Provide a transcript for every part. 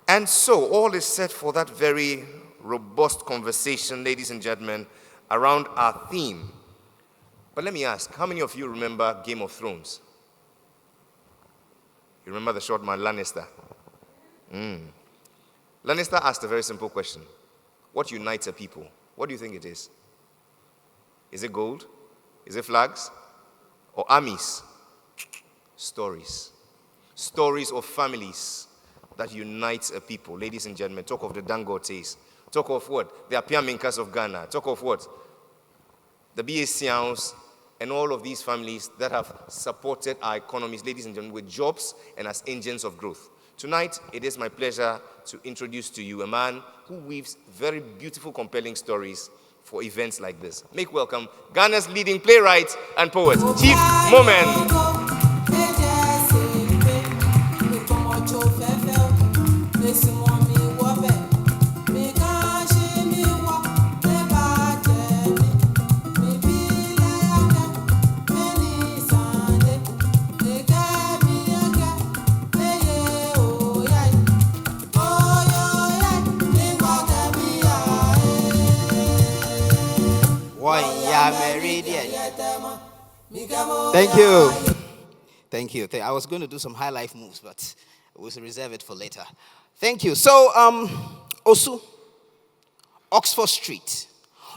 And so, all is set for that very robust conversation, ladies and gentlemen, around our theme. But let me ask, how many of you remember Game of Thrones? You remember the short man Lannister? Lannister asked a very simple question. What unites a people? What do you think it is? Is it gold? Is it flags? Or armies? Stories. Stories of families that unites a people. Ladies and gentlemen, talk of the Dangotes. Talk of what? The Apiaminkas of Ghana. Talk of what? The BACians and all of these families that have supported our economies, ladies and gentlemen, with jobs and as engines of growth. Tonight, it is my pleasure to introduce to you a man who weaves very beautiful, compelling stories for events like this. Make welcome Ghana's leading playwright and poet, Chief Moomen. Thank you. Thank you. I was going to do some high life moves, but we'll reserve it for later. Thank you. So, Osu, Oxford Street.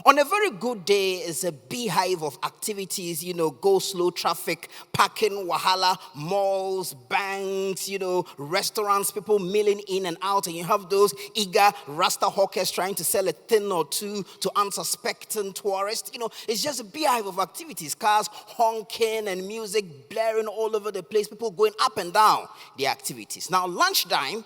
On a very good day, is a beehive of activities, go slow traffic, parking, wahala, malls, banks, restaurants, people milling in and out, and you have those eager Rasta hawkers trying to sell a thing or two to unsuspecting tourists. It's just a beehive of activities, cars honking and music blaring all over the place, people going up and down the activities. Now, lunchtime,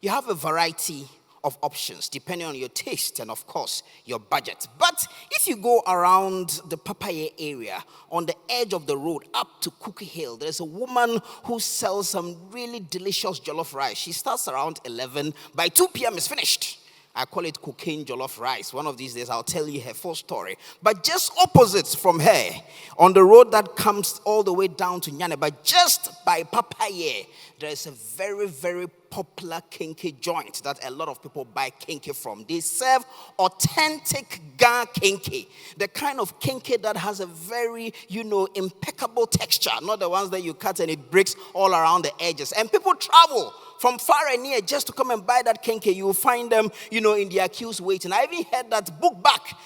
you have a variety of options depending on your taste and, of course, your budget. But if you go around the Papaya area on the edge of the road up to Cookie Hill, there's a woman who sells some really delicious jollof rice. She starts around 11. By 2 p.m. it's finished. I call it cocaine jollof rice. One of these days I'll tell you her full story. But just opposite from her, on the road that comes all the way down to Nyane, but just by Papaya, there's a very, very popular kinky joint that a lot of people buy kinky from. They serve authentic Ga kinky, the kind of kinky that has a very, impeccable texture, not the ones that you cut and it breaks all around the edges. And people travel from far and near just to come and buy that kinky. You will find them, in their queues waiting. I even heard that book back.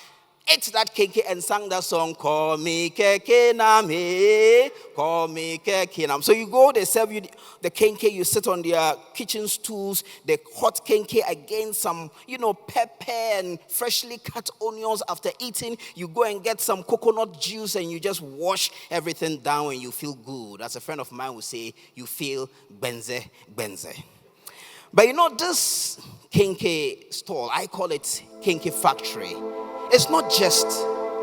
Ate that kinky and sang that song, Call Me Keke Name, Call Me Keke Nam. So you go, they serve you the kinky, you sit on their kitchen stools, the hot kinky against some, pepper and freshly cut onions. After eating, you go and get some coconut juice and you just wash everything down and you feel good. As a friend of mine would say, you feel benze. But this kinky stall, I call it Kinky Factory. It's not just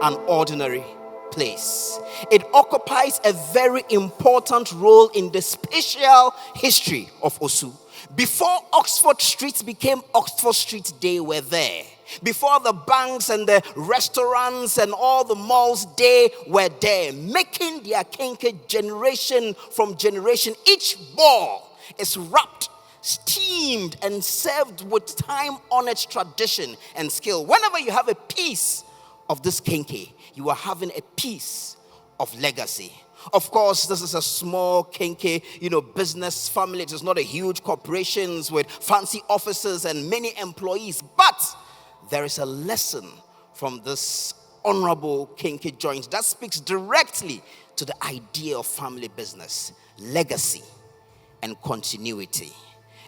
an ordinary place. It occupies a very important role in the spatial history of Osu. Before Oxford Street became Oxford Street, they were there. Before the banks and the restaurants and all the malls, they were there, making their kinky generation from generation. Each ball is wrapped, steamed and served with time-honored tradition and skill. Whenever you have a piece of this kinky, you are having a piece of legacy. Of course, this is a small kinky, business family. It is not a huge corporation with fancy offices and many employees. But there is a lesson from this honorable kinky joint that speaks directly to the idea of family business, legacy, and continuity.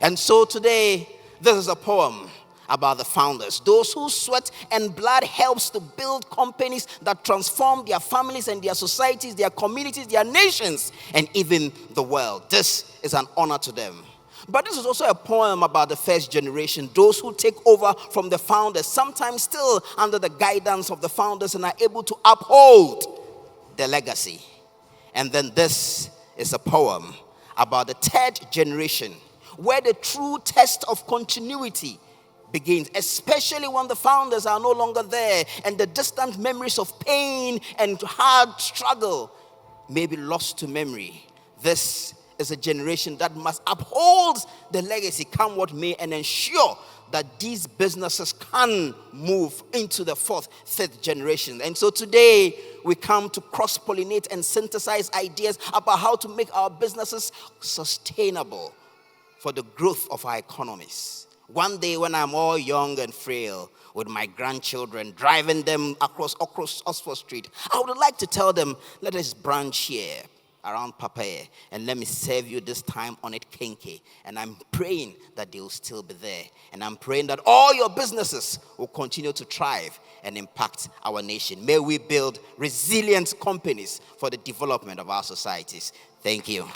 And so today, this is a poem about the founders, those whose sweat and blood helps to build companies that transform their families and their societies, their communities, their nations, and even the world. This is an honor to them. But this is also a poem about the first generation, those who take over from the founders, sometimes still under the guidance of the founders and are able to uphold their legacy. And then this is a poem about the third generation, where the true test of continuity begins, especially when the founders are no longer there and the distant memories of pain and hard struggle may be lost to memory. This is a generation that must uphold the legacy, come what may, and ensure that these businesses can move into the fourth, fifth generation. And so today, we come to cross-pollinate and synthesize ideas about how to make our businesses sustainable for the growth of our economies. One day when I'm all young and frail, with my grandchildren, driving them across Oxford Street, I would like to tell them, let us branch here around Papaye, and let me serve you this time on it Kenke. And I'm praying that they will still be there. And I'm praying that all your businesses will continue to thrive and impact our nation. May we build resilient companies for the development of our societies. Thank you.